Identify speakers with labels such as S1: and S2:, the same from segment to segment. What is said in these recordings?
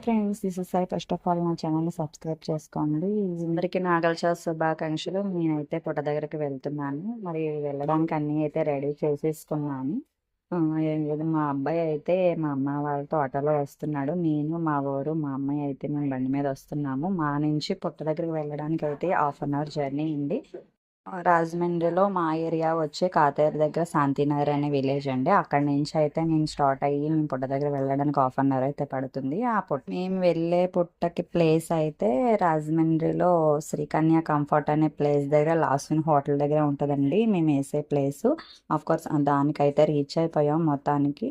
S1: Friends, this is Sai. First of all నా ఛానల్ని subscribe చేసుకోండి. అందరికీ నాగల చవితి శుభాకాంక్షలు. నేనైతే పుట్ట దగ్గరికి వెళ్తున్నాను. మరి వెళ్ళడానికి అన్నీ అయితే రెడీ చేసేసుకున్నాను. ఏం లేదు, మా అబ్బాయి అయితే మా అమ్మ వాళ్ళతో ఆటోలో వస్తున్నాడు. నేను, మా ఊరు, మా అమ్మాయి అయితే మేము బండి మీద వస్తున్నాము. మా నుంచి పుట్ట దగ్గరికి వెళ్ళడానికి అయితే 1/2 జర్నీ ఉంది. రాజమండ్రిలో మా ఏరియా వచ్చి కాతేరు దగ్గర శాంతినగర్ అనే విలేజ్ అండి. అక్కడి నుంచి అయితే నేను స్టార్ట్ అయ్యి మేము పుట్ట దగ్గర వెళ్ళడానికి 1/2 అయితే పడుతుంది. ఆ పుట్ట మేము వెళ్ళే పుట్టకి ప్లేస్ అయితే రాజమండ్రిలో శ్రీకన్య కంఫర్ట్ అనే ప్లేస్ దగ్గర లాస్విన్ హోటల్ దగ్గర ఉంటుందండి మేము వేసే ప్లేస్. ఆఫ్ కోర్స్ దానికైతే రీచ్ అయిపోయాం మొత్తానికి.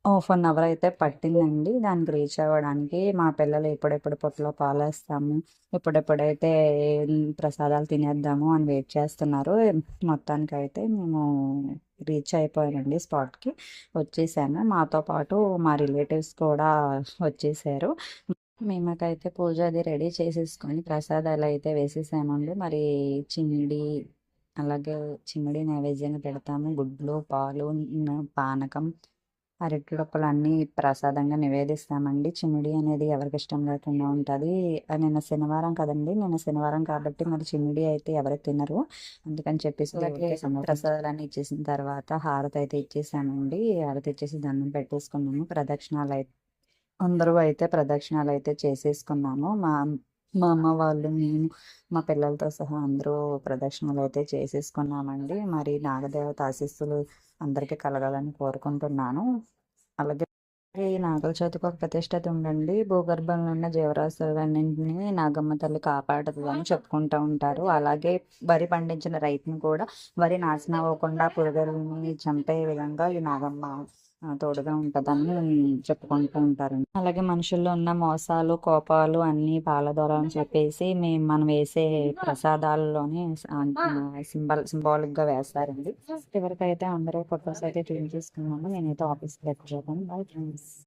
S1: 1/2 అయితే పట్టిందండి దానికి రీచ్ అవ్వడానికి. మా పిల్లలు ఎప్పుడెప్పుడు పొట్టలో పాలేస్తాము, ఎప్పుడెప్పుడైతే ప్రసాదాలు తినేద్దాము అని వెయిట్ చేస్తున్నారు. మొత్తానికి అయితే మేము రీచ్ అయిపోయామండి, స్పాట్కి వచ్చేసాము. మాతో పాటు మా రిలేటివ్స్ కూడా వచ్చేసారు. మేమకైతే పూజ అది రెడీ చేసేసుకొని ప్రసాదాలు అయితే వేసేసామండి. మరి చిమిడి, అలాగే చిమిడి నైవేద్యంగా పెడతాము. గుడ్లు, పాలు, పానకం, అరటిడొప్పలు అన్నీ ప్రసాదంగా నివేదిస్తామండి. చిమిడి అనేది ఎవరికి ఇష్టం లేకుండా ఉంటుంది. నిన్న శనివారం కదండి, నిన్న శనివారం కాబట్టి మరి చిమిడి అయితే ఎవరు తినరు. అందుకని చెప్పేసి ప్రసాదాలన్నీ ఇచ్చేసిన తర్వాత హారతి అయితే ఇచ్చేసామండి. హారతి ఇచ్చేసి దండం పెట్టేసుకున్నాము. ప్రదక్షిణాలు అయితే అందరూ అయితే ప్రదక్షిణాలు అయితే చేసేసుకున్నాము. మా అమ్మ వాళ్ళు, మేము, మా పిల్లలతో సహా అందరూ ప్రదక్షిణలు అయితే చేసేసుకున్నామండి. మరి నాగదేవత ఆశీస్సులు అందరికీ కలగాలని కోరుకుంటున్నాను. అలాగే ఈ నాగల చవితికి ఒక ప్రతిష్టత ఉండండి. భూగర్భంలో ఉన్న జీవరాశులన్నింటినీ నాగమ్మ తల్లి కాపాడుతుంది అని చెప్పుకుంటూ ఉంటారు. అలాగే వరి పండించిన రైతుని కూడా వరి నాశనం అవ్వకుండా పురుగులని చంపే విధంగా ఈ నాగమ్మ తోడుగా ఉంటుందని చెప్పుకుంటూ ఉంటారు. అలాగే మనుషుల్లో ఉన్న మోసాలు, కోపాలు అన్నీ పాలదొర అని చెప్పేసి మనం వేసే ప్రసాదాల్లోనే సింబాలిక్ గా వేస్తారండి. ఎవరికైతే అందరూ ఫొటోస్ అయితే క్లీన్ చేసుకున్నాము. నేనైతే ఆఫీస్కి వెళ్ళిపోతాను. Bye friends.